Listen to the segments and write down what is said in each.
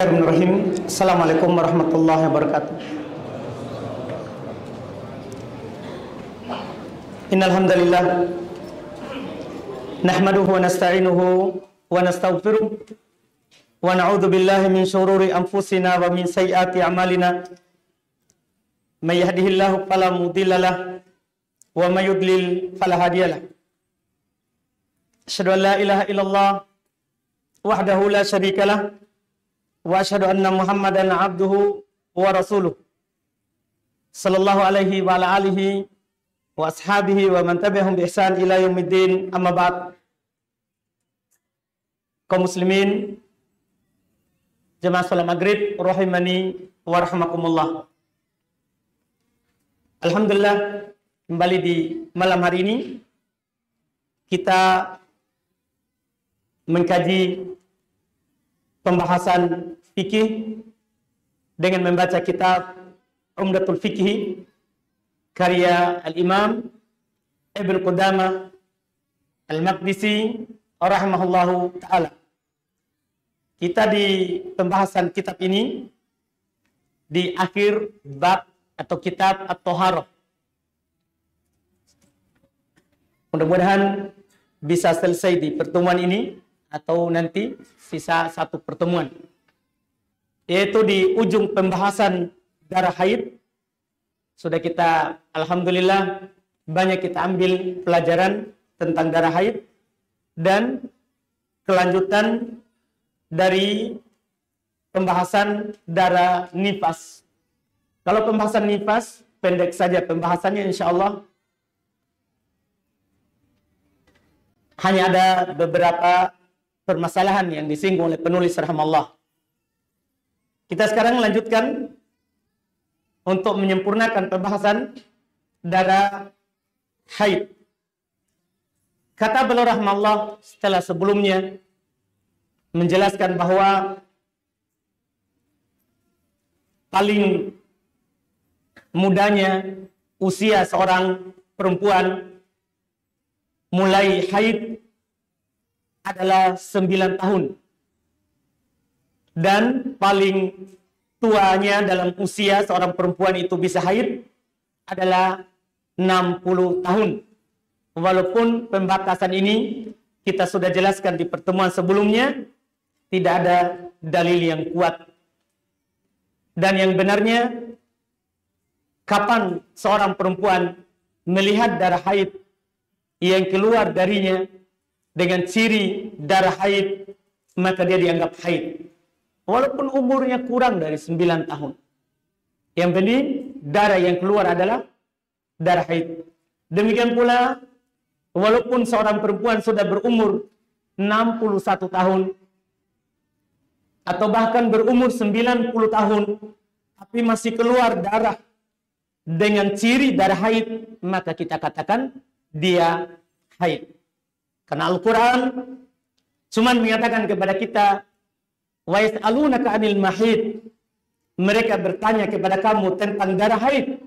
Bismillahirrahmanirrahim. Assalamualaikum warahmatullahi wabarakatuh. Innal hamdalillah nahmaduhu wa nasta'inuhu wa nastaghfiruh wa na'udzu billahi min shururi anfusina wa min sayyiati a'malina. May yahdihillahu fala mudhillalah wa may yudlil fala hadiyalah. Asyhadu an la ilaha illallah wahdahu la syarikalah wa asyhadu anna Muhammadan abduhu wa rasuluh sallallahu alaihi wa ala alihi wa ashabihi wa man tabi'ahum bi ihsan ila yaumiddin, amma ba'd. Kaum muslimin jemaah salat maghrib rahimani wa rahimakumullah. Alhamdulillah, kembali di malam hari ini kita mengkaji pembahasan fikih dengan membaca kitab Umdatul Fiqh karya Al-Imam Ibnu Qudamah Al-Maqdisi rahimahullahu ta'ala. Kita di pembahasan kitab ini di akhir bab atau kitab At-Thaharah. Mudah-mudahan bisa selesai di pertemuan ini atau nanti sisa satu pertemuan, yaitu di ujung pembahasan darah haid. Sudah kita alhamdulillah banyak kita ambil pelajaran tentang darah haid dan kelanjutan dari pembahasan darah nifas. Kalau pembahasan nifas pendek saja pembahasannya, insyaallah hanya ada beberapa permasalahan yang disinggung oleh penulis rahimallah. Kita sekarang lanjutkan untuk menyempurnakan pembahasan darah haid. Kata beliau rahimallah setelah sebelumnya menjelaskan bahwa paling mudanya usia seorang perempuan mulai haid adalah 9 tahun. Dan paling tuanya dalam usia seorang perempuan itu bisa haid adalah 60 tahun. Walaupun pembatasan ini kita sudah jelaskan di pertemuan sebelumnya, tidak ada dalil yang kuat. Dan yang benarnya, kapan seorang perempuan melihat darah haid yang keluar darinya dengan ciri darah haid, maka dia dianggap haid walaupun umurnya kurang dari 9 tahun. Yang penting darah yang keluar adalah darah haid. Demikian pula walaupun seorang perempuan sudah berumur 61 tahun atau bahkan berumur 90 tahun tapi masih keluar darah dengan ciri darah haid, maka kita katakan dia haid. Karena Al-Quran cuma menyatakan kepada kita, wa yas'alunaka 'anil mahid, mereka bertanya kepada kamu tentang darah haid.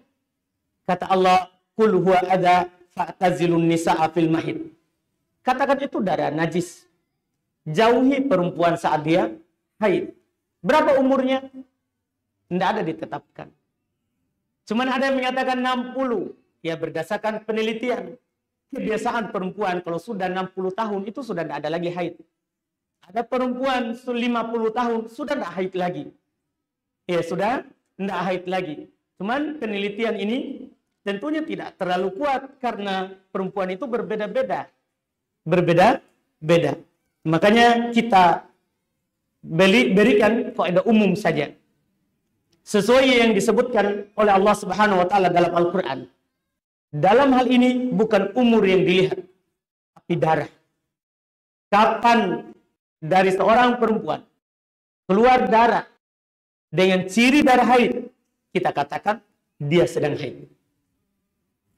Kata Allah, qul huwa adza fa'tazilun nisaa fil mahid. Katakan itu darah najis, jauhi perempuan saat dia haid. Berapa umurnya? Tidak ada ditetapkan. Cuman ada yang menyatakan 60, ya berdasarkan penelitian. Kebiasaan perempuan kalau sudah 60 tahun itu sudah tidak ada lagi haid. Ada perempuan 50 tahun sudah tidak haid lagi. Ya sudah tidak haid lagi. Cuman penelitian ini tentunya tidak terlalu kuat karena perempuan itu berbeda-beda. Berbeda-beda. Makanya kita berikan kaidah umum saja. Sesuai yang disebutkan oleh Allah Subhanahu wa taala dalam Al-Qur'an. Dalam hal ini bukan umur yang dilihat, tapi darah. Kapan dari seorang perempuan keluar darah dengan ciri darah haid, kita katakan dia sedang haid.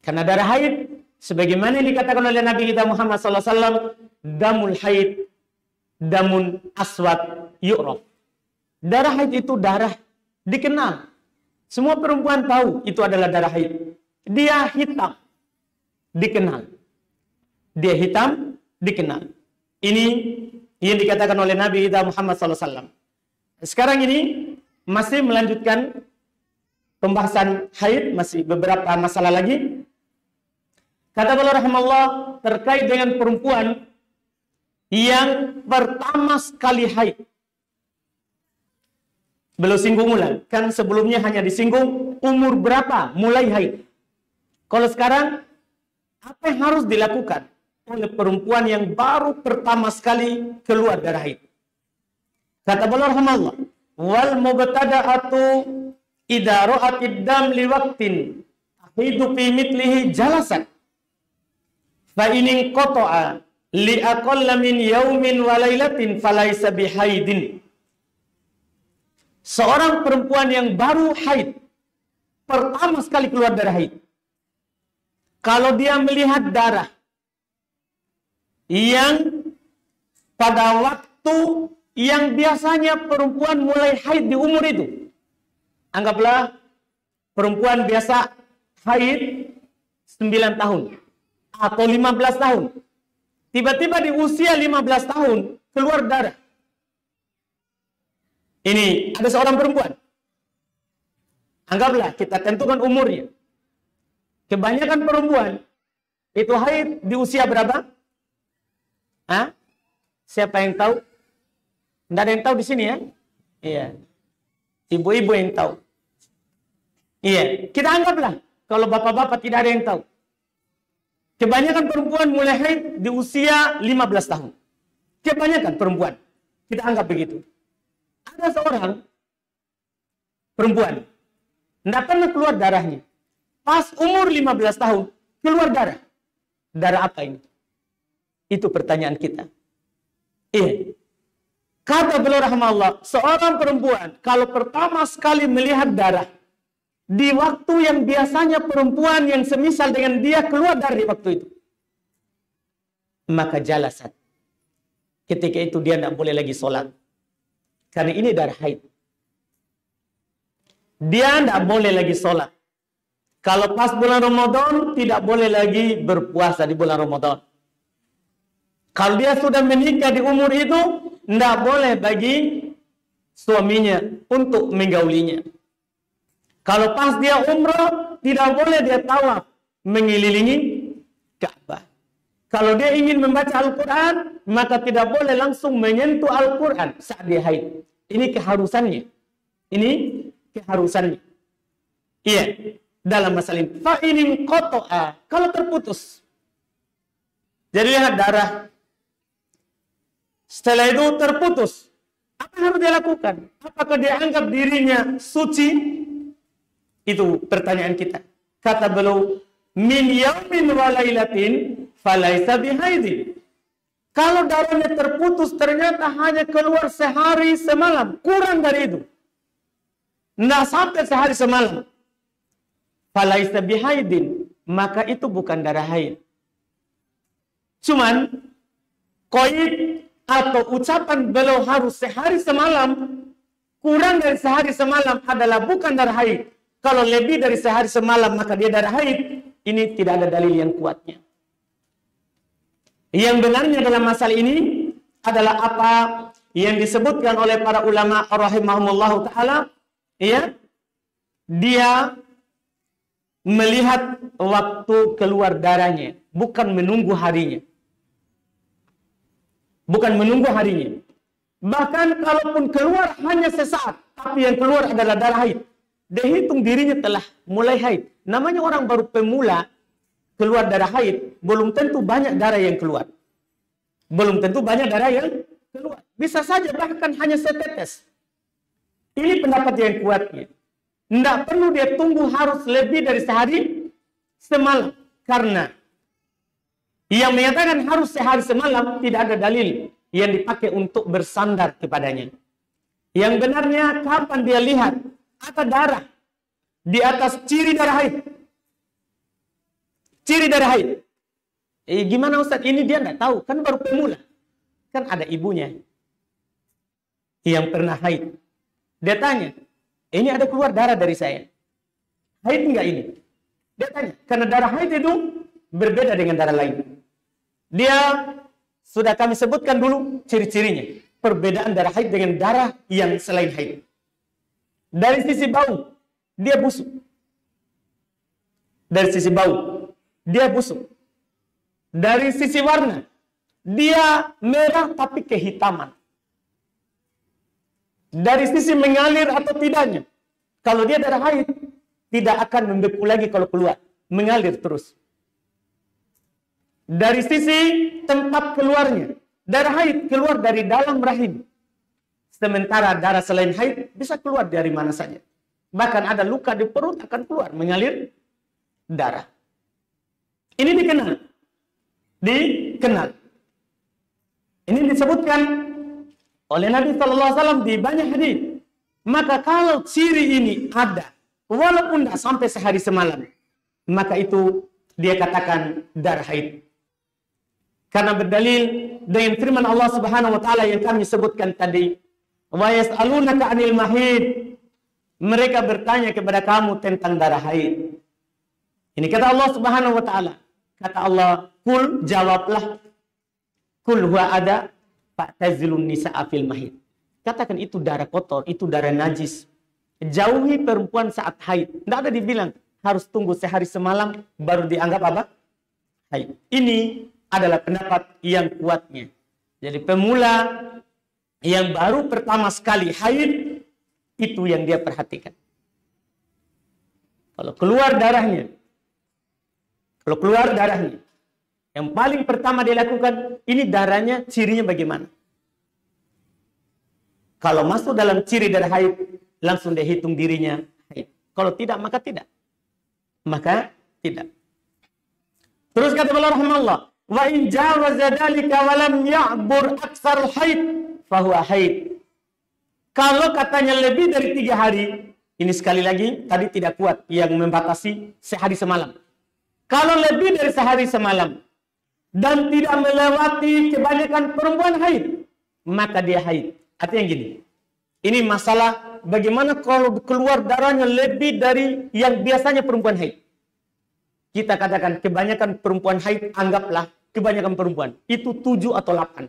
Karena darah haid, sebagaimana yang dikatakan oleh Nabi kita Muhammad SAW, damul haid, damun aswad yu'raf. Darah haid itu darah dikenal. Semua perempuan tahu itu adalah darah haid. Dia hitam, dikenal. Dia hitam, dikenal. Ini yang dikatakan oleh Nabi kita Muhammad SAW. Sekarang ini masih melanjutkan pembahasan haid, masih beberapa masalah lagi. Kata beliau rahimahullah terkait dengan perempuan yang pertama sekali haid. Beliau singgung ulang, kan sebelumnya hanya disinggung umur berapa mulai haid. Kalau sekarang, apa yang harus dilakukan oleh perempuan yang baru pertama sekali keluar darah haid? Kata beliau rahimahullah, wal mubtada'atu idza ra'atid dam li waqtin tahidu fi mithlihi jalasat fa in qata'a li aqalla min yaumin wa lailatin falaysa bihaidin. Seorang perempuan yang baru haid, pertama sekali keluar darah haid, kalau dia melihat darah yang pada waktu yang biasanya perempuan mulai haid di umur itu, anggaplah perempuan biasa haid 9 tahun atau 15 tahun. Tiba-tiba di usia 15 tahun keluar darah. Ini ada seorang perempuan. Anggaplah kita tentukan umurnya. Kebanyakan perempuan itu haid di usia berapa? Hah? Siapa yang tahu? Tidak ada yang tahu di sini ya? Iya. Ibu-ibu yang tahu. Iya. Kita anggaplah kalau bapak-bapak tidak ada yang tahu. Kebanyakan perempuan mulai haid di usia 15 tahun. Kebanyakan perempuan. Kita anggap begitu. Ada seorang perempuan, tidak pernah keluar darahnya. Pas umur 15 tahun, keluar darah. Darah apa ini? Itu pertanyaan kita. Iya. Kata beliau rahimahullah, seorang perempuan, kalau pertama sekali melihat darah, di waktu yang biasanya perempuan yang semisal dengan dia keluar dari waktu itu, maka jalasat. Ketika itu dia tidak boleh lagi sholat. Karena ini darah haid. Dia tidak boleh lagi sholat. Kalau pas bulan Ramadan, tidak boleh lagi berpuasa di bulan Ramadan. Kalau dia sudah menikah di umur itu, tidak boleh bagi suaminya untuk menggaulinya. Kalau pas dia umrah, tidak boleh dia tawaf mengelilingi Ka'bah. Kalau dia ingin membaca Al-Quran, maka tidak boleh langsung menyentuh Al-Quran saat dia haid. Ini keharusannya. Ini keharusannya. Iya, dalam masalah ini. Fa'inin koto'a, kalau terputus. Jadi lihat darah. Setelah itu terputus. Apa yang harus dia lakukan? Apakah dia anggap dirinya suci? Itu pertanyaan kita. Kata beliau, min yaumin wa lailatin falaysa bihaidin. Kalau darahnya terputus ternyata hanya keluar sehari semalam, kurang dari itu. Tidak sampai sehari semalam. Falaysa bihaidin, maka itu bukan darah haid. Cuman qaid atau ucapan beliau harus sehari semalam, kurang dari sehari semalam adalah bukan darah haid. Kalau lebih dari sehari semalam maka dia darah haid. Ini tidak ada dalil yang kuatnya. Yang benarnya dalam masalah ini adalah apa yang disebutkan oleh para ulama rahimahumullah ta'ala. Ya, dia melihat waktu keluar darahnya, bukan menunggu harinya. Bukan menunggu harinya. Bahkan kalaupun keluar hanya sesaat, tapi yang keluar adalah darah haid, dia hitung dirinya telah mulai haid. Namanya orang baru pemula keluar darah haid, belum tentu banyak darah yang keluar. Belum tentu banyak darah yang keluar. Bisa saja bahkan hanya setetes. Ini pendapat yang kuatnya. Tidak perlu dia tunggu harus lebih dari sehari semalam. Karena yang menyatakan harus sehari semalam tidak ada dalil yang dipakai untuk bersandar kepadanya. Yang benarnya kapan dia lihat ada darah di atas ciri darah haid. Ciri darah haid. Gimana Ustaz? Ini dia tidak tahu. Kan baru pemula. Kan ada ibunya yang pernah haid. Dia tanya, ini ada keluar darah dari saya. Haid enggak ini? Dia tanya. Karena darah haid itu berbeda dengan darah lain. Dia sudah kami sebutkan dulu ciri-cirinya. perbedaan darah haid dengan darah yang selain haid. Dari sisi bau, dia busuk. Dari sisi bau, dia busuk. Dari sisi warna, dia merah tapi kehitaman. Dari sisi mengalir atau tidaknya, kalau dia darah haid, tidak akan membeku lagi kalau keluar, mengalir terus. Dari sisi tempat keluarnya, darah haid keluar dari dalam rahim. Sementara darah selain haid bisa keluar dari mana saja. Bahkan ada luka di perut akan keluar, mengalir darah. Ini dikenal. Dikenal. Ini disebutkan oleh Nabi SAW di banyak hadis. Maka kalau ciri ini ada, walaupun tidak sampai sehari semalam, maka itu dia katakan darah haid. Karena berdalil dengan firman Allah Subhanahu wa taala yang kami sebutkan tadi, wa yas'alunaka 'anil mahid. Mereka bertanya kepada kamu tentang darah haid. Ini kata Allah Subhanahu wa taala. Kata Allah, "Kul, jawablah. Kul huwa ada fa'tazilun nisa'a fil mahid." Katakan itu darah kotor, itu darah najis. Jauhi perempuan saat haid. Tidak ada dibilang harus tunggu sehari semalam baru dianggap apa? Haid. Ini adalah pendapat yang kuatnya. Jadi pemula yang baru pertama sekali haid, itu yang dia perhatikan. Kalau keluar darahnya, yang paling pertama dia lakukan, ini darahnya, cirinya bagaimana? Kalau masuk dalam ciri darah haid, langsung dia hitung dirinya haid. Kalau tidak, maka tidak. Maka tidak. Terus kata Allah rahimahullah, wa in jawaza dzalika wa lam ya'bur aksarul haid fahuwa haid. Kalau katanya lebih dari 3 hari, ini sekali lagi tadi tidak kuat yang membatasi sehari semalam. Kalau lebih dari sehari semalam dan tidak melewati kebanyakan perempuan haid, maka dia haid. Artinya gini, ini masalah bagaimana kalau keluar darahnya lebih dari yang biasanya perempuan haid. Kita katakan kebanyakan perempuan haid, anggaplah kebanyakan perempuan. Itu 7 atau 8.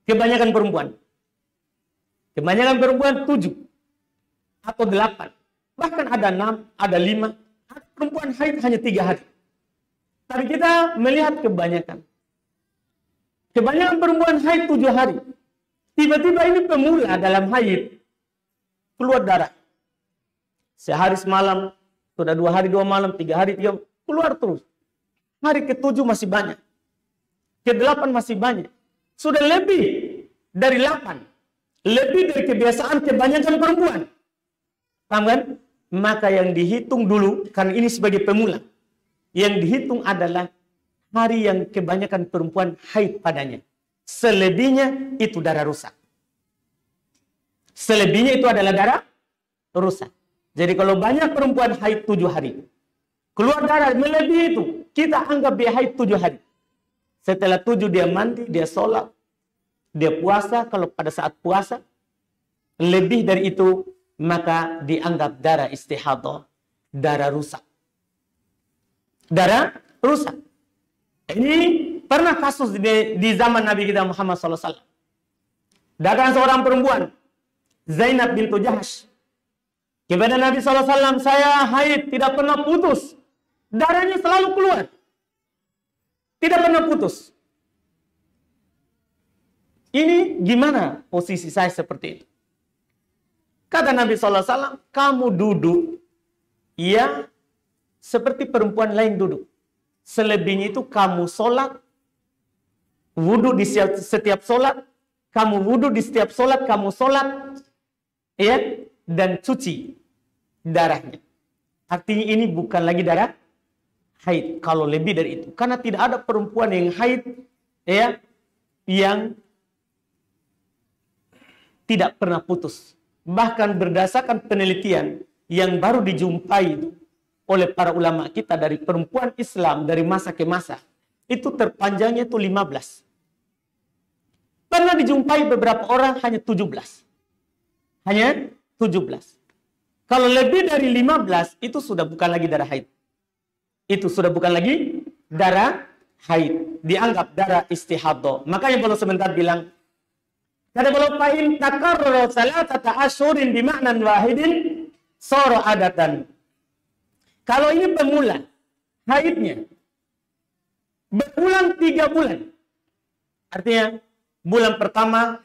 Kebanyakan perempuan. Kebanyakan perempuan 7 atau 8. Bahkan ada 6, ada 5. Perempuan haid hanya 3 hari. Tapi kita melihat kebanyakan. Kebanyakan perempuan haid 7 hari. Tiba-tiba ini pemula dalam haid. Keluar darah. Sehari semalam, sudah 2 hari 2 malam, 3 hari 3 keluar terus. Hari ke-7 masih banyak. Ke-8 masih banyak. Sudah lebih dari 8. Lebih dari kebiasaan kebanyakan perempuan. Paham kan? Maka yang dihitung dulu, karena ini sebagai pemula. Yang dihitung adalah hari yang kebanyakan perempuan haid padanya. Selebihnya itu darah rusak. Selebihnya itu adalah darah rusak. Jadi kalau banyak perempuan haid 7 hari. Keluar darah melebihi itu. Kita anggap dia haid 7 hari. Setelah 7 dia mandi, dia sholat. Dia puasa. Kalau pada saat puasa. Lebih dari itu. Maka dianggap darah istihadah. Darah rusak. Darah rusak. Ini pernah kasus di zaman Nabi kita Muhammad SAW. Datang seorang perempuan. Zainab bintu Jahash. Kepada Nabi SAW, saya haid, tidak pernah putus. Darahnya selalu keluar. Tidak pernah putus. Ini gimana posisi saya seperti itu? Kata Nabi SAW, kamu duduk, ya seperti perempuan lain duduk. Selebihnya itu kamu sholat, wudhu di setiap sholat, kamu wudhu di setiap sholat, kamu sholat, ya, dan cuci darahnya. Artinya ini bukan lagi darah haid. Kalau lebih dari itu, karena tidak ada perempuan yang haid, ya, yang tidak pernah putus. Bahkan berdasarkan penelitian yang baru dijumpai itu oleh para ulama kita dari perempuan Islam dari masa ke masa, itu terpanjangnya itu 15. Pernah dijumpai beberapa orang hanya 17. Hanya 17. Kalau lebih dari 15, itu sudah bukan lagi darah haid. Itu sudah bukan lagi darah haid. Dianggap darah istihadah. Makanya kalau sebentar bilang, Kata beliau, fa in takarrara salatata asyhurin bi ma'nan wahidin sara adatan. Kalau ini pemula haidnya berulang 3 bulan. Artinya bulan pertama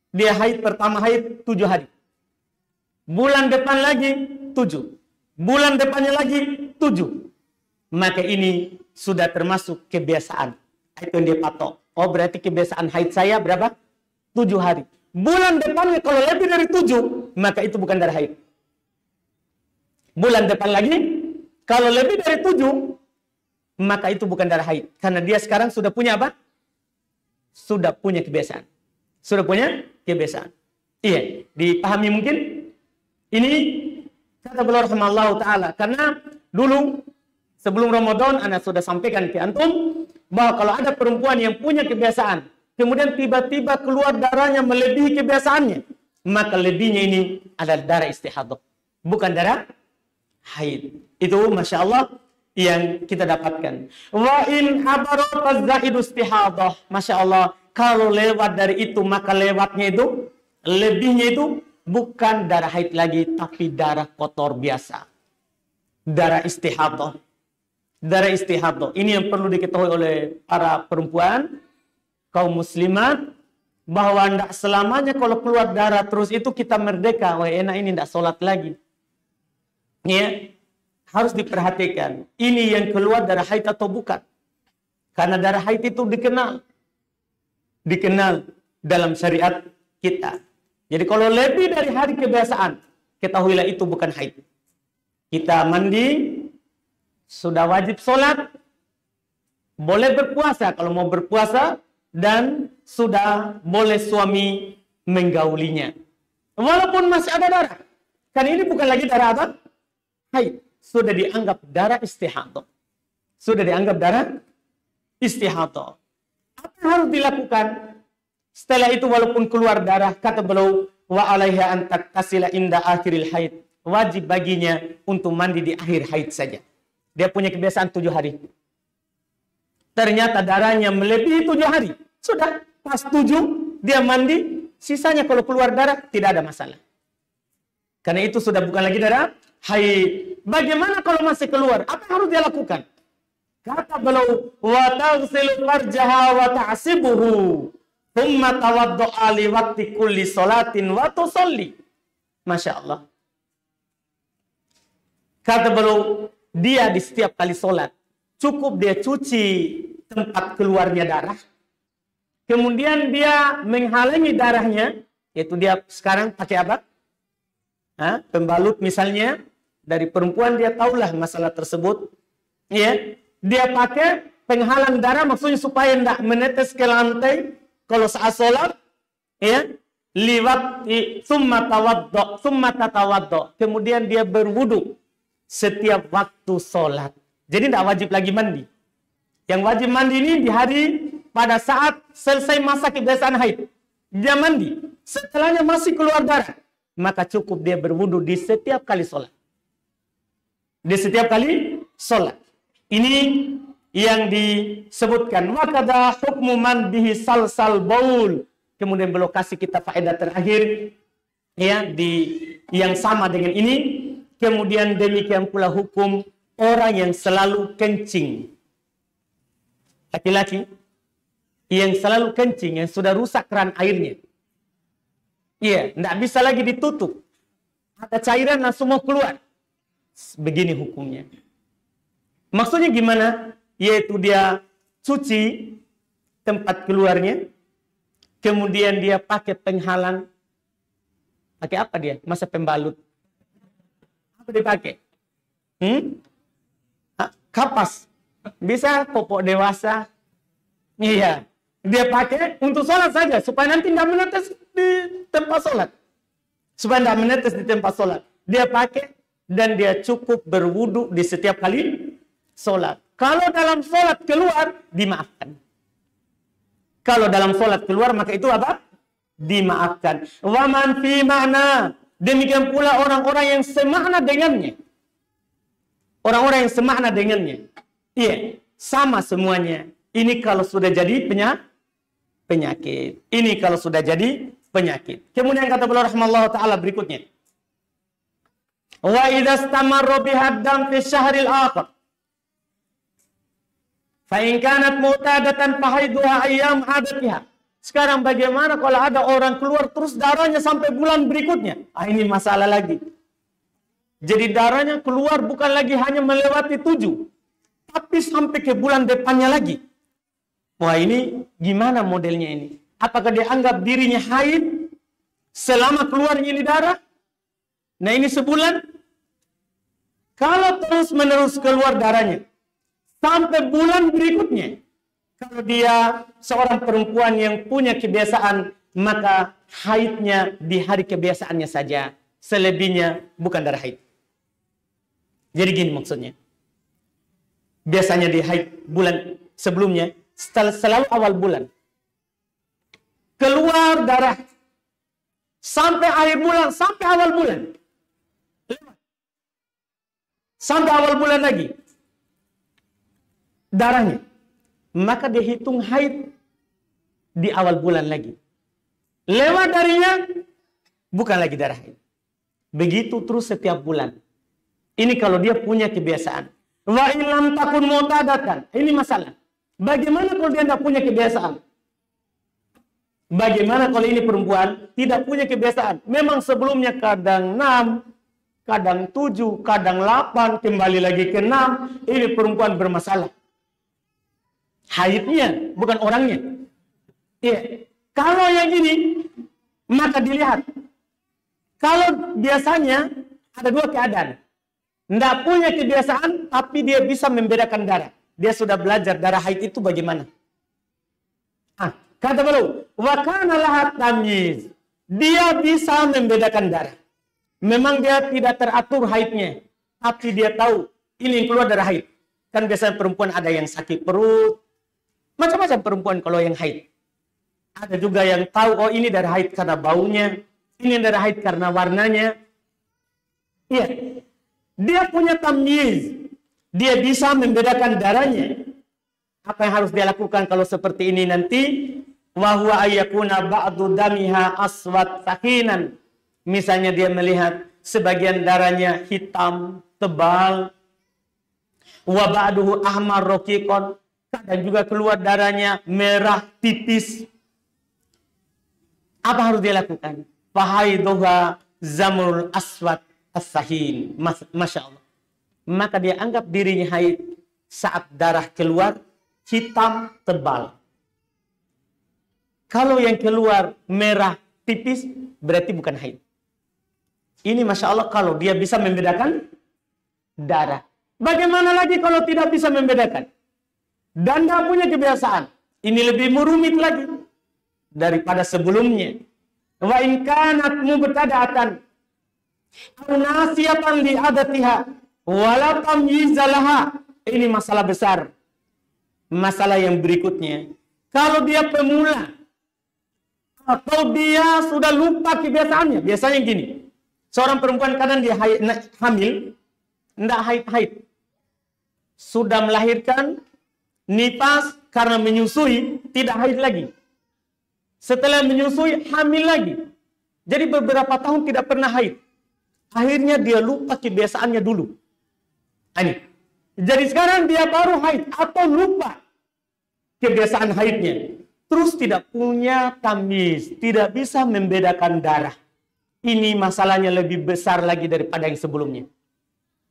dia haid, pertama haid 7 hari. Bulan depan lagi 7. Bulan depannya lagi 7. Maka ini sudah termasuk kebiasaan. Itu yang dia patok. Oh, berarti kebiasaan haid saya berapa? 7 hari. Bulan depannya kalau lebih dari 7, maka itu bukan darah haid. Bulan depan lagi, kalau lebih dari 7, maka itu bukan darah haid. Karena dia sekarang sudah punya apa? Sudah punya kebiasaan. Sudah punya kebiasaan. Iya, dipahami mungkin? Ini kata beliau rahimallahu taala, karena dulu sebelum Ramadan ana sudah sampaikan ke antum bahwa kalau ada perempuan yang punya kebiasaan, kemudian tiba-tiba keluar darahnya melebihi kebiasaannya, maka lebihnya ini adalah darah istihadah, bukan darah haid. Itu masya Allah yang kita dapatkan. Wa in abarat zaidu istihadah, masya Allah, kalau lewat dari itu maka lewatnya itu, lebihnya itu bukan darah haid lagi, tapi darah kotor biasa. Darah istihadah. Darah istihadah. Ini yang perlu diketahui oleh para perempuan, kaum muslimat, bahwa tidak selamanya kalau keluar darah terus itu kita merdeka. Wah enak ini tidak sholat lagi. Ya, harus diperhatikan. Ini yang keluar darah haid atau bukan. Karena darah haid itu dikenal dalam syariat kita. Jadi kalau lebih dari hari kebiasaan, ketahuilah itu bukan haid. Kita mandi, sudah wajib sholat, boleh berpuasa kalau mau berpuasa, dan sudah boleh suami menggaulinya. Walaupun masih ada darah. Kan ini bukan lagi darah apa? Haid. Sudah dianggap darah istihadah. Sudah dianggap darah istihadah. Apa yang harus dilakukan? Setelah itu walaupun keluar darah, kata beliau, wa alaiha an taktasila inda akhiril haid. Wajib baginya untuk mandi di akhir haid saja. Dia punya kebiasaan 7 hari. Ternyata darahnya melebihi 7 hari. Sudah, pas 7, dia mandi. Sisanya kalau keluar darah, tidak ada masalah. Karena itu sudah bukan lagi darah haid. Bagaimana kalau masih keluar? Apa yang harus dia lakukan? Kata beliau, wa taghsilu farjaha wa ta'sibuhu. Thumma tawaddu'a li waqti kulli salatin wa tusalli. Masya Allah. Kata beliau, dia di setiap kali sholat, cukup dia cuci tempat keluarnya darah. Kemudian dia menghalangi darahnya, yaitu dia sekarang pakai apa? Pembalut misalnya, dari perempuan dia tahulah masalah tersebut. Ya, dia pakai penghalang darah, maksudnya supaya tidak menetes ke lantai. Kalau saat sholat, ya, liwat summa tatawaddo. Kemudian dia berwudu setiap waktu sholat. Jadi tidak wajib lagi mandi. Yang wajib mandi ini di hari pada saat selesai masa kebiasaan haid. Dia mandi. Setelahnya masih keluar darah, maka cukup dia berwudu di setiap kali sholat. Di setiap kali sholat. Ini yang disebutkan. Wakada hukmu man bihi salsal baul. Kemudian beliau kasih kita faedah terakhir, ya, yang sama dengan ini. Kemudian demikian pula hukum orang yang selalu kencing. Laki-laki yang selalu kencing, yang sudah rusak keran airnya. Iya, tidak bisa lagi ditutup. Ada cairan langsung mau keluar. Begini hukumnya. Maksudnya gimana? Yaitu dia cuci tempat keluarnya, kemudian dia pakai penghalang. Pakai apa dia? Masa pembalut? Apa dipakai? Kapas. Bisa popok dewasa. Iya. Dia pakai untuk sholat saja, supaya nanti tidak menetes di tempat sholat. Supaya tidak menetes di tempat sholat. Dia pakai dan dia cukup berwudu di setiap kali sholat. Kalau dalam sholat keluar, dimaafkan. Kalau dalam sholat keluar, maka itu apa? Dimaafkan. Wa man fi ma'na. Demikian pula orang-orang yang semakna dengannya. Orang-orang yang semakna dengannya. Iya, sama semuanya. Ini kalau sudah jadi penyakit. Ini kalau sudah jadi penyakit. Kemudian kata beliau rahimahullah taala berikutnya, wa idza istamarra bihaddam fi syahril akhir fa in kanat mu'tadatan fahaiduha ayyam adatiha. Sekarang bagaimana kalau ada orang keluar terus darahnya sampai bulan berikutnya? Ini masalah lagi. Jadi darahnya keluar bukan lagi hanya melewati 7, tapi sampai ke bulan depannya lagi. Wah, ini gimana modelnya ini? Apakah dia anggap dirinya haid selama keluarnya ini darah? Nah, ini sebulan. Kalau terus menerus keluar darahnya sampai bulan berikutnya, kalau dia seorang perempuan yang punya kebiasaan, maka haidnya di hari kebiasaannya saja. Selebihnya bukan darah haid. Jadi gini maksudnya. Biasanya di haid bulan sebelumnya, selalu awal bulan. Keluar darah. Sampai akhir bulan, sampai awal bulan. Sampai awal bulan lagi. Darahnya. Maka dia hitung haid di awal bulan lagi. Lewat darinya, bukan lagi darah haid. Begitu terus setiap bulan. Ini kalau dia punya kebiasaan. Wa ilam takun mu'tadatan. Ini masalah. Bagaimana kalau dia tidak punya kebiasaan? Bagaimana kalau ini perempuan tidak punya kebiasaan? Memang sebelumnya kadang 6, kadang 7, kadang 8, kembali lagi ke 6. Ini perempuan bermasalah. Haidnya, bukan orangnya. Iya. Kalau yang ini, maka dilihat. Kalau biasanya ada dua keadaan. Tidak punya kebiasaan, tapi dia bisa membedakan darah. Dia sudah belajar darah haid itu bagaimana. Kata beliau, wa kana laha tamyiz. Dia bisa membedakan darah. Memang dia tidak teratur haidnya, tapi dia tahu ini yang keluar darah haid. Kan biasanya perempuan ada yang sakit perut, macam-macam perempuan kalau yang haid. Ada juga yang tahu, oh ini darah haid karena baunya, ini darah haid karena warnanya. Iya. Dia punya tamyiz. Dia bisa membedakan darahnya. Apa yang harus dia lakukan kalau seperti ini nanti? Wa huwa ayyakuna ba'du damiha aswad sakinan. Misalnya dia melihat sebagian darahnya hitam, tebal. Wa ba'duhu ahmar raqiqan. Dan juga keluar darahnya merah tipis. Apa harus dia lakukan? Fahaiduha zamrul aswad as-sahin. Masya Allah. Maka dia anggap dirinya haid saat darah keluar hitam tebal. Kalau yang keluar merah tipis berarti bukan haid. Ini Masya Allah kalau dia bisa membedakan darah. Bagaimana lagi kalau tidak bisa membedakan? Dan tidak punya kebiasaan. Ini lebih rumit lagi daripada sebelumnya. Wa in kanat mubtada'atan aw nasiyatan li adatiha wala tamyizalaha. Ini masalah besar. Masalah yang berikutnya, kalau dia pemula atau dia sudah lupa kebiasaannya, biasanya gini. Seorang perempuan kadang dia hamil, tidak haid-haid. Sudah melahirkan, nifas karena menyusui, tidak haid lagi. Setelah menyusui, hamil lagi. Jadi beberapa tahun tidak pernah haid. Akhirnya dia lupa kebiasaannya dulu. Ini. Jadi sekarang dia baru haid atau lupa kebiasaan haidnya. Terus tidak punya tamyiz, tidak bisa membedakan darah. Ini masalahnya lebih besar lagi daripada yang sebelumnya.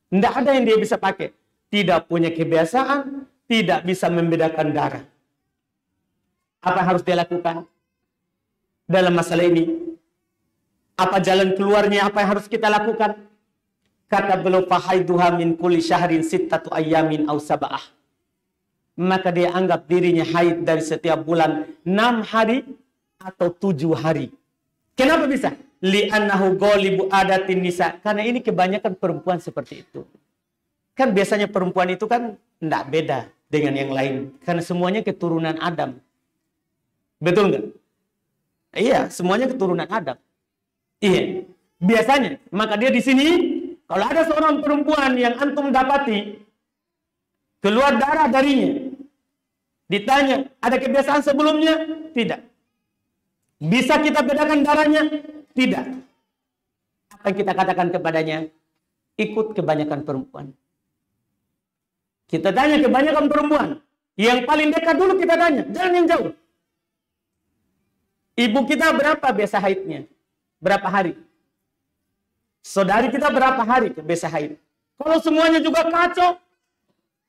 Tidak ada yang dia bisa pakai. Tidak punya kebiasaan, tidak bisa membedakan darah. Apa yang harus dia lakukan dalam masalah ini? Apa jalan keluarnya? Apa yang harus kita lakukan? Kata beliau, fahaiduha min kulli syahrin sittatu ayyamin aw sab'ah. Maka dia anggap dirinya haid dari setiap bulan 6 hari atau 7 hari. Kenapa bisa? Li'annahu ghalibu adatin nisa. Karena ini kebanyakan perempuan seperti itu. Kan biasanya perempuan itu kan tidak beda dengan yang lain. Karena semuanya keturunan Adam. Betul nggak? Iya, semuanya keturunan Adam. Iya, biasanya. Maka dia di sini, kalau ada seorang perempuan yang antum dapati, keluar darah darinya, ditanya, ada kebiasaan sebelumnya? Tidak. Bisa kita bedakan darahnya? Tidak. Apa yang kita katakan kepadanya? Ikut kebanyakan perempuan. Kita tanya kebanyakan perempuan. Yang paling dekat dulu kita tanya. Jangan yang jauh. Ibu kita berapa biasa haidnya? Berapa hari? Saudari kita berapa hari biasa haid? Kalau semuanya juga kacau,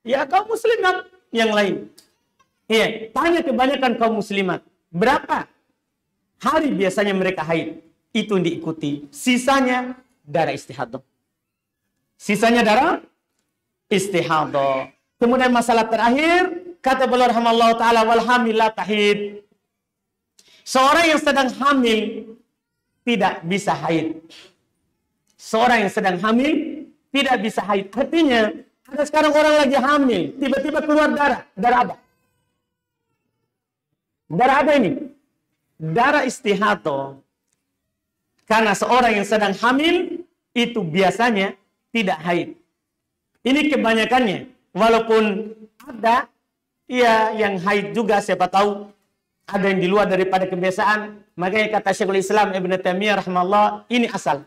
ya kaum muslimat yang lain. Iya, tanya kebanyakan kaum muslimat. Berapa hari biasanya mereka haid? Itu yang diikuti. Sisanya darah istihadah. Sisanya darah istihadah. Kemudian masalah terakhir, kata beliau rahimahullah ta'ala, wal hamil la tahid. Seorang yang sedang hamil tidak bisa haid. Seorang yang sedang hamil tidak bisa haid. Artinya, ada sekarang orang lagi hamil, tiba-tiba keluar darah. Darah apa? Darah apa ini? Darah istihadah. Karena seorang yang sedang hamil, itu biasanya tidak haid. Ini kebanyakannya. Walaupun ada ya yang haid juga, siapa tahu ada yang di luar daripada kebiasaan. Makanya kata Syekhul Islam Ibn Taimiyah rahimahullah, ini asal.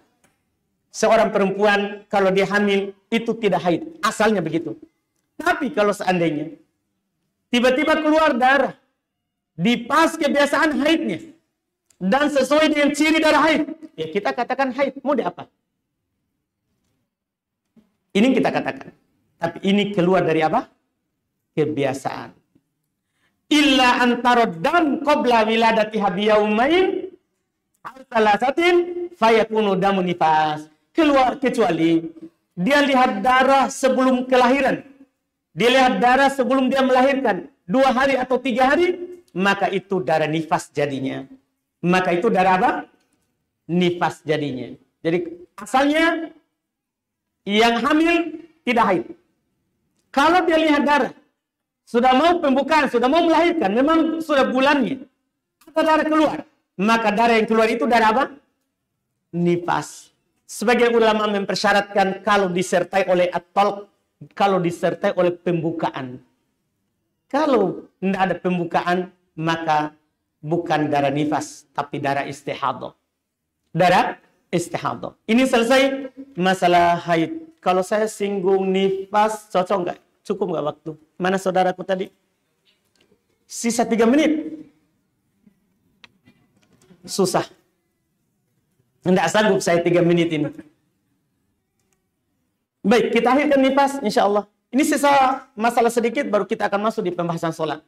Seorang perempuan kalau dia hamil itu tidak haid. Asalnya begitu. Tapi kalau seandainya tiba-tiba keluar darah di pas kebiasaan haidnya dan sesuai dengan ciri darah haid, ya kita katakan haid. Mau di apa? Ini kita katakan. Tapi ini keluar dari apa? Kebiasaan. Illa antarad dam qabla wiladatiha biyaumain aw thalathatin fayakunu damun nifas. Keluar kecuali dia lihat darah sebelum kelahiran. Dia lihat darah sebelum dia melahirkan 2 hari atau 3 hari, maka itu darah nifas jadinya. Maka itu darah apa? Nifas jadinya. Jadi asalnya yang hamil tidak haid. Kalau dia lihat darah sudah mau pembukaan, sudah mau melahirkan, memang sudah bulannya, atau darah keluar, maka darah yang keluar itu darah apa? Nifas. Sebagian ulama mempersyaratkan kalau disertai oleh at-talq, kalau disertai oleh pembukaan. Kalau tidak ada pembukaan, maka bukan darah nifas, tapi darah istihadah. Darah istihadah. Ini selesai masalah haid. Kalau saya singgung nifas, cocok nggak? Cukup nggak waktu? Mana saudaraku tadi? Sisa 3 menit. Susah. Tidak sanggup saya 3 menit ini. Baik, kita akhirkan nifas insya Allah. Ini sisa masalah sedikit baru kita akan masuk di pembahasan sholat.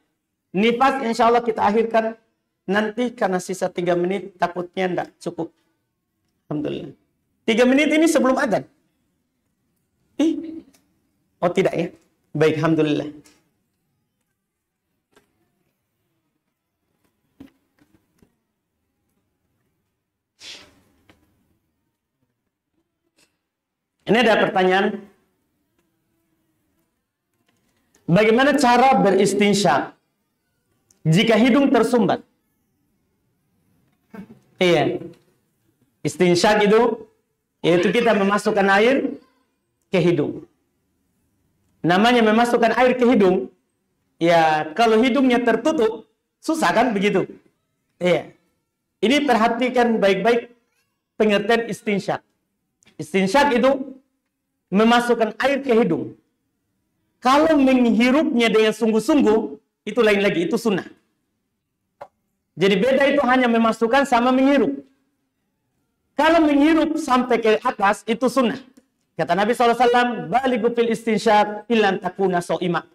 Nifas insya Allah kita akhirkan nanti karena sisa 3 menit takutnya tidak cukup. Alhamdulillah. 3 menit ini sebelum adzan. Oh tidak ya? Baik, alhamdulillah. Ini ada pertanyaan. Bagaimana cara beristinsyak jika hidung tersumbat? Iya. Istinsyak itu yaitu kita memasukkan air ke hidung. Namanya memasukkan air ke hidung. Ya, kalau hidungnya tertutup, susah kan begitu? Iya. Ini perhatikan baik-baik pengertian istinsyak. Istinsyak itu memasukkan air ke hidung. Kalau menghirupnya dengan sungguh-sungguh, itu lain lagi, itu sunnah. Jadi beda itu hanya memasukkan sama menghirup. Kalau menghirup sampai ke atas, itu sunnah. Kata Nabi SAW, balighu fil istinsyak illan takuna so'ima.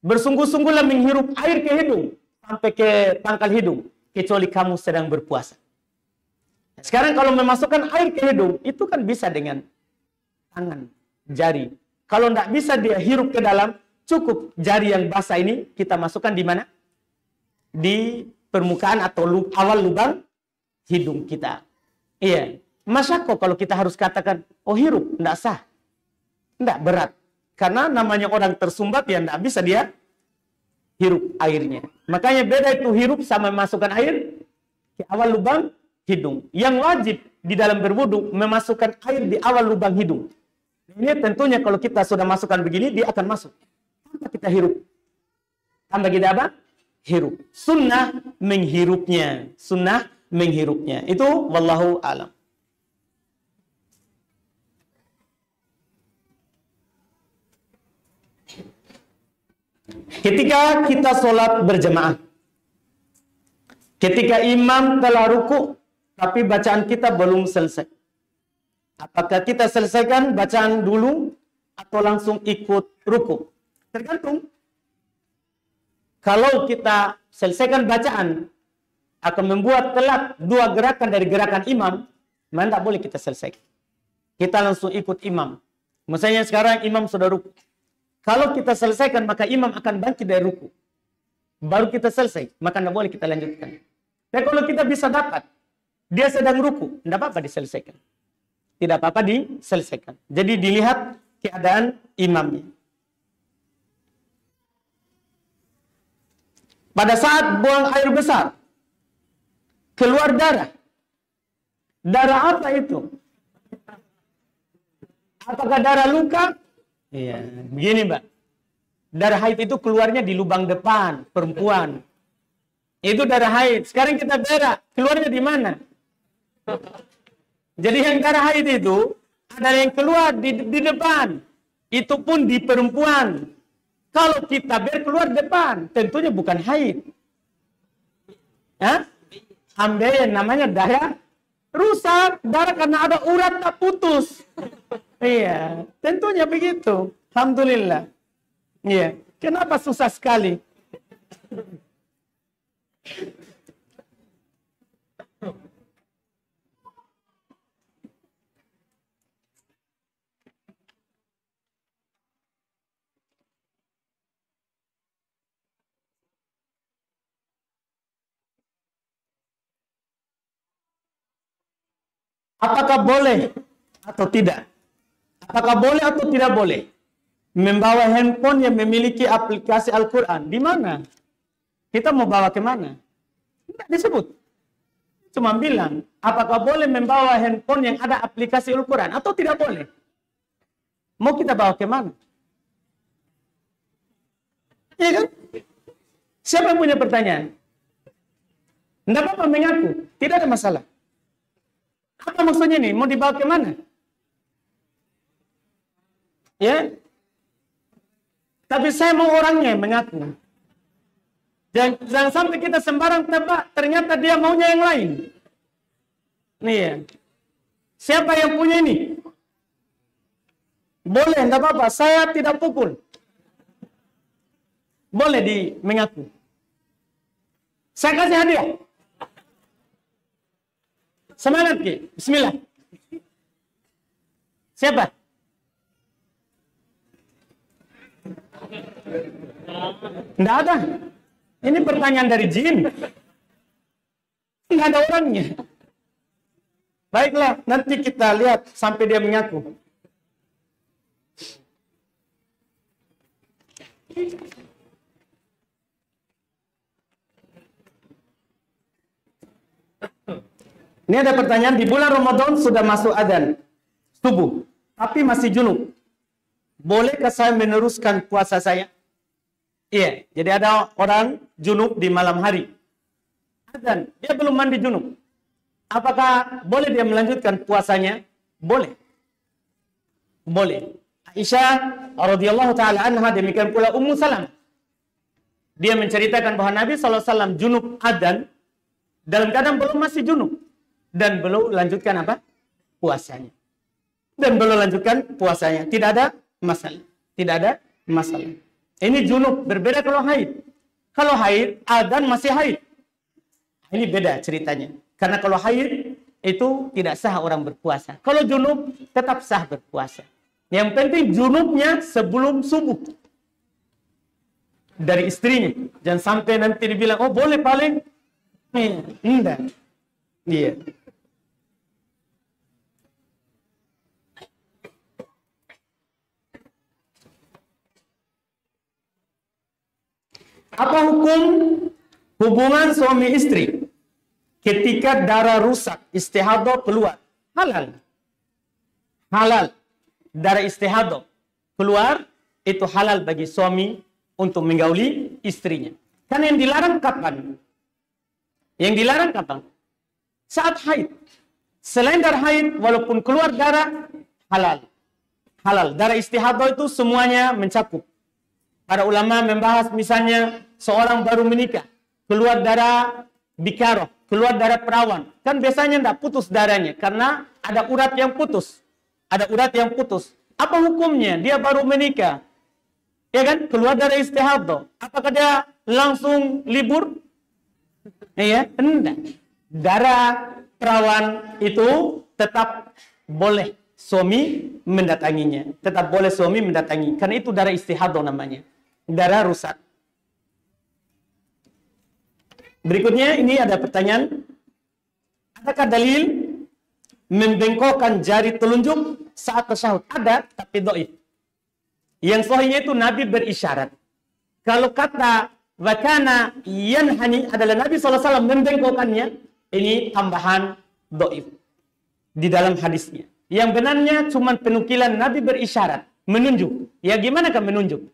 Bersungguh-sungguhlah menghirup air ke hidung, sampai ke pangkal hidung, kecuali kamu sedang berpuasa. Sekarang kalau memasukkan air ke hidung, itu kan bisa dengan tangan, jari. Kalau tidak bisa dia hirup ke dalam, cukup jari yang basah ini kita masukkan di mana? Di permukaan atau awal lubang hidung kita. Iya. Masa kok kalau kita harus katakan, oh hirup, tidak sah. Tidak, berat. Karena namanya orang tersumbat, ya tidak bisa dia hirup airnya. Makanya beda itu hirup sama memasukkan air ke awal lubang hidung. Yang wajib di dalam berwudu memasukkan air di awal lubang hidung. Ini tentunya kalau kita sudah masukkan begini, dia akan masuk. Tanpa kita hirup. Tanpa kita apa? Hirup. Sunnah menghirupnya. Sunnah menghirupnya. Itu wallahu alam. Ketika kita sholat berjamaah, ketika imam telah ruku, tapi bacaan kita belum selesai. Apakah kita selesaikan bacaan dulu atau langsung ikut ruku? Tergantung. Kalau kita selesaikan bacaan, akan membuat telat dua gerakan dari gerakan imam, maka tidak boleh kita selesaikan. Kita langsung ikut imam. Misalnya sekarang imam sudah ruku. Kalau kita selesaikan, maka imam akan bangkit dari ruku. Baru kita selesai, maka tidak boleh kita lanjutkan. Dan kalau kita bisa dapat, dia sedang ruku, tidak apa-apa diselesaikan. Tidak apa-apa diselesaikan. Jadi dilihat keadaan imamnya. Pada saat buang air besar, keluar darah. Darah apa itu? Apakah darah luka? Iya, begini Mbak. Darah haid itu keluarnya di lubang depan, perempuan. Itu darah haid. Sekarang kita berak, keluarnya di mana? Jadi yang darah haid itu ada yang keluar di depan. Itu pun di perempuan. Kalau kita keluar depan, tentunya bukan haid. Ambeien namanya darah rusak. Darah karena ada urat tak putus. Iya, tentunya begitu. Alhamdulillah. Iya, kenapa susah sekali? Apakah boleh atau tidak? Apakah boleh atau tidak boleh membawa handphone yang memiliki aplikasi Al-Quran? Di mana? Kita mau bawa ke mana? Tidak disebut. Cuma bilang, apakah boleh membawa handphone yang ada aplikasi Al-Quran atau tidak boleh? Mau kita bawa ke mana? Iya kan? Siapa yang punya pertanyaan? Tidak apa-apa mengaku. Tidak ada masalah. Apa maksudnya nih? Mau dibawa ke mana? Ya, tapi saya mau orangnya mengaku. Jangan sampai kita sembarang tebak, ternyata dia maunya yang lain. Nih ya. Siapa yang punya ini? Boleh, enggak apa-apa. Saya tidak pukul. Boleh mengaku. Saya kasih hadiah. Semangat, Ki. Bismillah. Siapa? Tidak ada. Ini pertanyaan dari jin. Tidak ada orangnya. Baiklah, nanti kita lihat sampai dia mengaku. Ini ada pertanyaan, di bulan Ramadan sudah masuk adzan subuh, tapi masih junub. Bolehkah saya meneruskan puasa saya? Iya, jadi ada orang junub di malam hari. Adzan, dia belum mandi junub. Apakah boleh dia melanjutkan puasanya? Boleh. Boleh. Aisyah radhiyallahu taala anha, demikian pula Ummu Salam. Dia menceritakan bahwa Nabi SAW junub adzan dalam keadaan belum masih junub dan belum lanjutkan apa? Puasanya. Dan belum lanjutkan puasanya. Tidak ada masalah. Tidak ada masalah. Ini junub, berbeda kalau haid. Kalau haid, adzan masih haid. Ini beda ceritanya. Karena kalau haid, itu tidak sah orang berpuasa. Kalau junub, tetap sah berpuasa. Yang penting junubnya sebelum subuh. Dari istrinya. Jangan sampai nanti dibilang, oh boleh paling. Tidak. Iya. Apa hukum hubungan suami istri ketika darah rusak, istihadah keluar? Halal. Halal. Darah istihadah keluar, itu halal bagi suami untuk menggauli istrinya. Kan yang dilarang kapan? Yang dilarang kapan? saat haid. Selain darah haid, walaupun keluar darah, halal. Halal. Darah istihadah itu semuanya mencakup. Para ulama membahas misalnya seorang baru menikah, keluar darah bikarah, keluar darah perawan. Kan biasanya tidak putus darahnya, karena ada urat yang putus. Ada urat yang putus. Apa hukumnya? Dia baru menikah. Ya kan? Keluar darah istihadah. Apakah dia langsung libur? Iya, enggak. Darah perawan itu tetap boleh suami mendatanginya. Tetap boleh suami mendatangi. Karena itu darah istihadah namanya. Darah rusak. Berikutnya ini ada pertanyaan. Adakah dalil membengkokkan jari telunjuk saat tasyahud? Ada, tapi dhaif. Yang sahihnya itu Nabi berisyarat. Kalau kata wakana yanhani adalah Nabi SAW membengkokkannya, ini tambahan dhaif di dalam hadisnya. Yang benarnya cuma penukilan Nabi berisyarat, menunjuk. Ya gimana kan menunjuk?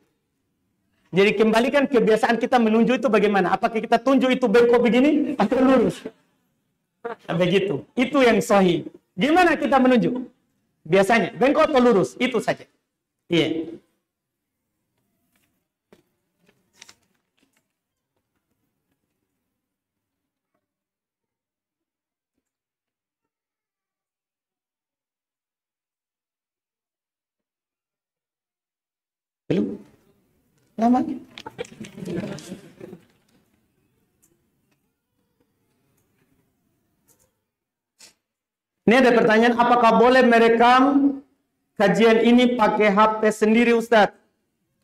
Jadi kembalikan kebiasaan kita menunjuk itu bagaimana? Apakah kita tunjuk itu bengkok begini atau lurus? Begitu. Itu yang sahih. Gimana kita menunjuk? Biasanya bengkok atau lurus? Itu saja. Iya. Belum? Lama? Ini ada pertanyaan, apakah boleh merekam kajian ini pakai HP sendiri Ustadz?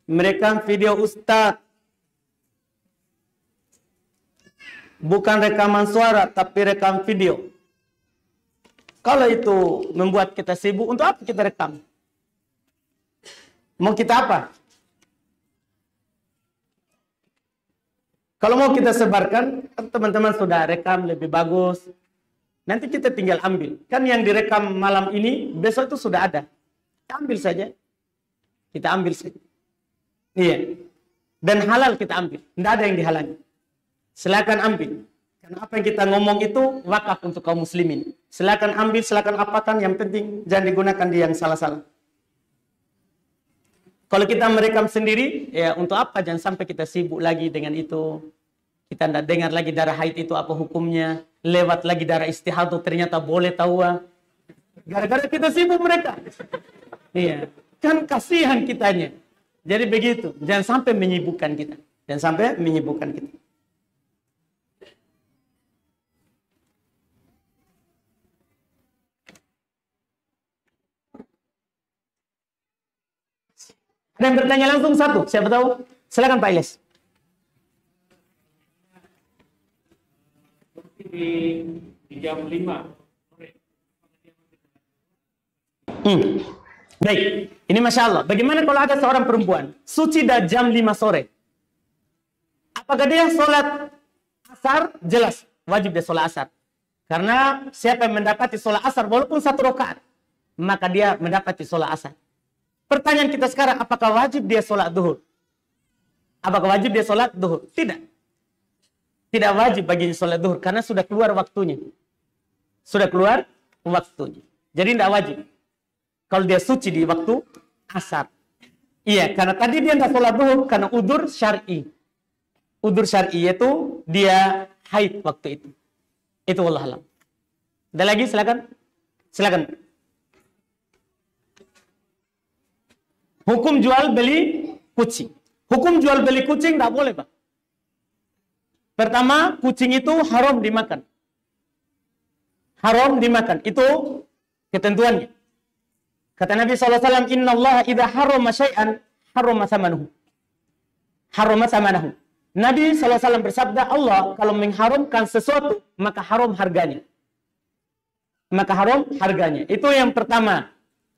Merekam video Ustadz. Bukan rekaman suara, tapi rekam video. Kalau itu membuat kita sibuk, untuk apa kita rekam? Mau kita apa? Kalau mau kita sebarkan, teman-teman sudah rekam lebih bagus. Nanti kita tinggal ambil. Kan yang direkam malam ini, besok itu sudah ada. Kita ambil saja. Kita ambil saja. Iya. Dan halal kita ambil. Tidak ada yang dihalangi. Silakan ambil. Karena apa yang kita ngomong itu wakaf untuk kaum muslimin. Silakan ambil, silakan apakan. Yang penting jangan digunakan di yang salah-salah. Kalau kita merekam sendiri, ya untuk apa? Jangan sampai kita sibuk lagi dengan itu. Kita tidak dengar lagi darah haid itu apa hukumnya. Lewat lagi darah istihadah ternyata boleh tahu. Gara-gara kita sibuk mereka. Iya. Kan kasihan kitanya. Jadi begitu. Jangan sampai menyibukkan kita. Jangan sampai menyibukkan kita. Ada yang bertanya langsung satu, siapa tahu? Silakan Pak Ilyas. Di jam 5 sore. Baik, ini Masya Allah. Bagaimana kalau ada seorang perempuan suci dah jam 5 sore? Apakah dia sholat asar? Jelas, wajib dia sholat asar. Karena siapa yang mendapati sholat asar walaupun 1 rakaat, maka dia mendapati sholat asar. Pertanyaan kita sekarang, apakah wajib dia sholat duhur? Apakah wajib dia sholat duhur? Tidak. Tidak wajib baginya sholat duhur, karena sudah keluar waktunya. Sudah keluar waktunya. Jadi tidak wajib. Kalau dia suci di waktu asar. Iya, karena tadi dia tidak sholat duhur, karena udur syar'i. Udur syar'i itu dia haid waktu itu. Itu wallahu a'lam. Ada lagi, silakan. Silakan. Hukum jual beli kucing. Hukum jual beli kucing tidak boleh, Pak. Pertama, kucing itu haram dimakan. Haram dimakan. Itu ketentuannya. Kata Nabi SAW, Inna Allah idha harama syai'an harama samanuhu. Harama samanuhu. Nabi SAW bersabda, Allah kalau mengharamkan sesuatu, maka haram harganya. Maka haram harganya. Itu yang pertama.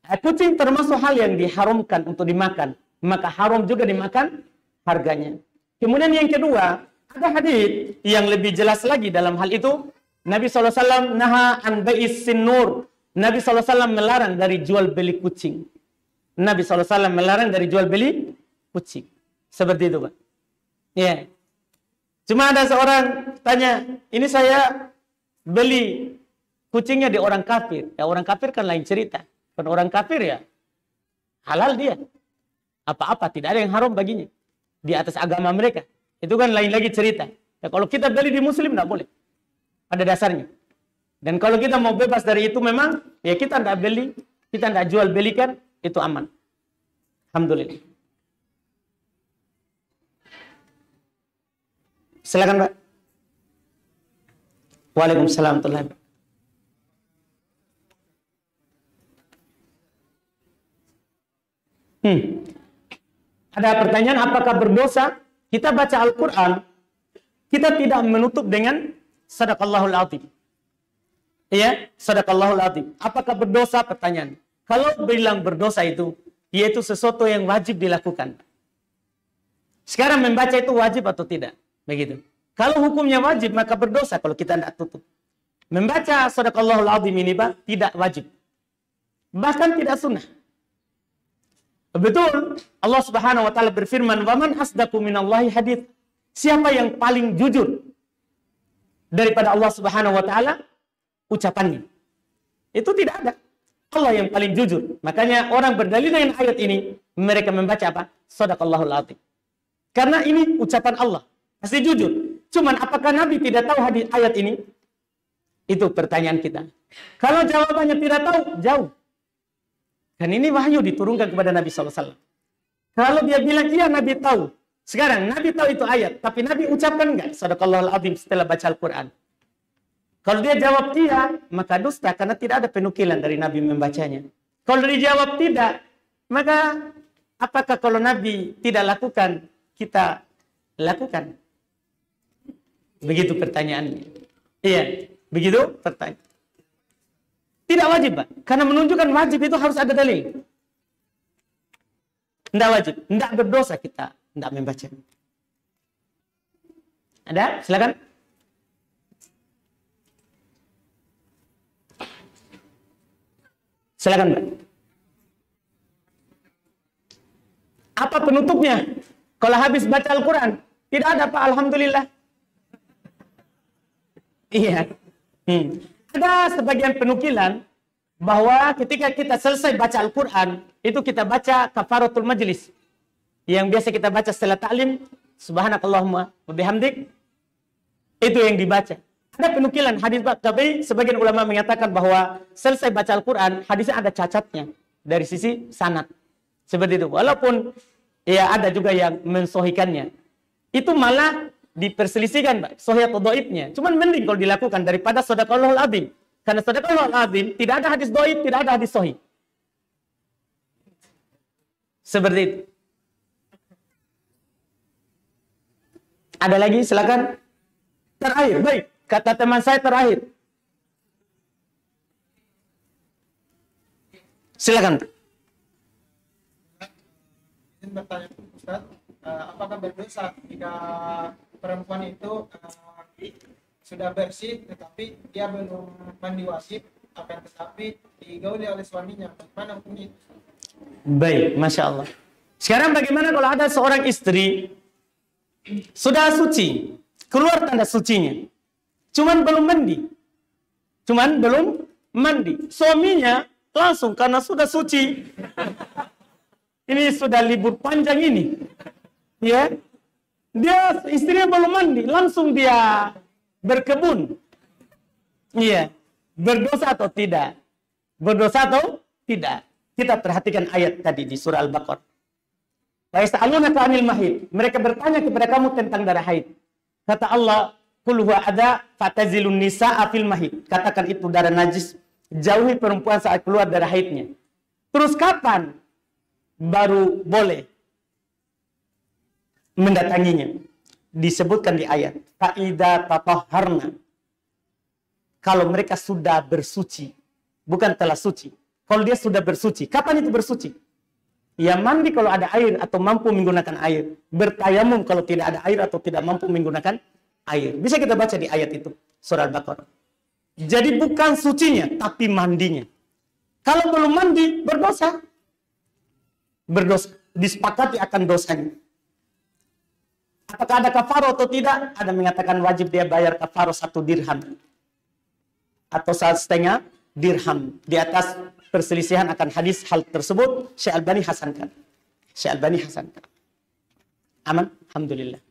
Kucing termasuk hal yang diharamkan untuk dimakan. Maka haram juga dimakan harganya. Kemudian yang kedua, ada hadis yang lebih jelas lagi dalam hal itu. Nabi SAW naha an bai'is sinur. Nabi SAW melarang dari jual beli kucing. Nabi SAW melarang dari jual beli kucing. Seperti itu, Pak. Ya. Cuma ada seorang tanya, ini saya beli kucingnya di orang kafir. Ya orang kafir kan lain cerita. Kan orang kafir ya halal dia. Apa-apa, tidak ada yang haram baginya. Di atas agama mereka. Itu kan lain lagi cerita. Ya, kalau kita beli di muslim, tidak boleh. Pada dasarnya. Dan kalau kita mau bebas dari itu memang, ya kita tidak beli, kita tidak jual belikan, itu aman. Alhamdulillah. Silakan, Pak. Waalaikumsalam warahmatullahi wabarakatuh. Ada pertanyaan, apakah berdosa kita baca Al-Quran, kita tidak menutup dengan Sadaqallahul Azim? Iya, Sadaqallahul Azim. Apakah berdosa? Pertanyaan. Kalau bilang berdosa itu, yaitu sesuatu yang wajib dilakukan. Sekarang membaca itu wajib atau tidak? Begitu. Kalau hukumnya wajib, maka berdosa kalau kita tidak tutup. Membaca Sadaqallahul Azim ini, Pak, tidak wajib. Bahkan tidak sunnah. Betul, Allah Subhanahu wa taala berfirman, "Wa man asdaqu minallahi hadits." Siapa yang paling jujur daripada Allah Subhanahu wa taala ucapannya? Itu tidak ada. Allah yang paling jujur. Makanya orang berdalil dengan ayat ini, mereka membaca apa? Shadaqallahul azim. Karena ini ucapan Allah. Pasti jujur. Cuman apakah Nabi tidak tahu hadis ayat ini? Itu pertanyaan kita. Kalau jawabannya tidak tahu, jauh. Dan ini wahyu diturunkan kepada Nabi SAW. Kalau dia bilang, iya Nabi tahu. Sekarang, Nabi tahu itu ayat. Tapi Nabi ucapkan enggak? Shadaqallahul azim setelah baca Al-Quran. Kalau dia jawab iya, maka dusta. Karena tidak ada penukilan dari Nabi membacanya. Kalau dia jawab tidak, maka apakah kalau Nabi tidak lakukan, kita lakukan? Begitu pertanyaannya. Iya, begitu pertanyaan. Tidak wajib, Pak. Karena menunjukkan wajib itu harus ada dalil. Tidak wajib. Tidak berdosa kita tidak membaca. Ada? Silakan. Silakan, Pak. Apa penutupnya? Kalau habis baca Al-Quran, tidak ada, Pak. Alhamdulillah. Iya. Ada sebagian penukilan bahwa ketika kita selesai baca Al-Quran, itu kita baca kafaratul majlis. Yang biasa kita baca setelah ta'lim, subhanakallahumma wa bihamdik. Itu yang dibaca. Ada penukilan hadis, tapi sebagian ulama mengatakan bahwa selesai baca Al-Quran, hadisnya ada cacatnya dari sisi sanad. Seperti itu. Walaupun ya ada juga yang mensohikannya. Itu malah diperselisihkan, Pak, sahih atau dhaifnya. Cuman mending kalau dilakukan daripada Shadaqallahul azim. Karena Shadaqallahul azim tidak ada hadis dhaif, tidak ada hadis sahih. Seperti itu. Ada lagi? Silakan. Terakhir, baik. Kata teman saya terakhir. Silakan. Izin bertanya, Ustaz, apakah berdosa jika perempuan itu sudah bersih tetapi dia belum mandi wajib, akan tetapi digauli oleh suaminya? Bagaimana hukumnya? Baik, Masya Allah. Sekarang bagaimana kalau ada seorang istri sudah suci, keluar tanda sucinya, cuman belum mandi. Suaminya langsung karena sudah suci, ini sudah libur panjang ini, ya, dia istrinya belum mandi, langsung dia berkebun. Iya, berdosa atau tidak? Berdosa atau tidak? Kita perhatikan ayat tadi di surah Al-Baqarah. Wa yas'alunaka 'anil mahid. Mereka bertanya kepada kamu tentang darah haid. Kata Allah, qul huwa adza fatazilun nisaa fil mahid. Katakan itu darah najis, jauhi perempuan saat keluar darah haidnya. Terus kapan baru boleh mendatanginya? Disebutkan di ayat, fa'idza tatahharna. Kalau mereka sudah bersuci, bukan telah suci. Kalau dia sudah bersuci, kapan itu bersuci? Ya mandi kalau ada air atau mampu menggunakan air. Bertayamum kalau tidak ada air atau tidak mampu menggunakan air. Bisa kita baca di ayat itu, surah Al-Baqarah. Jadi bukan sucinya, tapi mandinya. Kalau belum mandi, berdosa. Berdosa. Disepakati akan dosanya. Apakah ada kafarah atau tidak? Ada mengatakan wajib dia bayar kafarah 1 dirham. atau 1,5 dirham. Di atas perselisihan akan hadis hal tersebut, Syekh Albani hasankan. Syekh Albani hasankan. Aman? Alhamdulillah.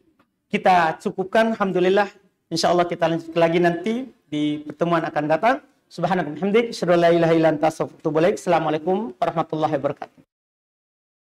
Kita cukupkan, alhamdulillah. Insyaallah kita lanjut lagi nanti di pertemuan akan datang. Subhanakallahumma hamdik, asyhadu an la ilaha illa anta astaghfiruka wa atubu ilaik. Assalamualaikum warahmatullahi wabarakatuh.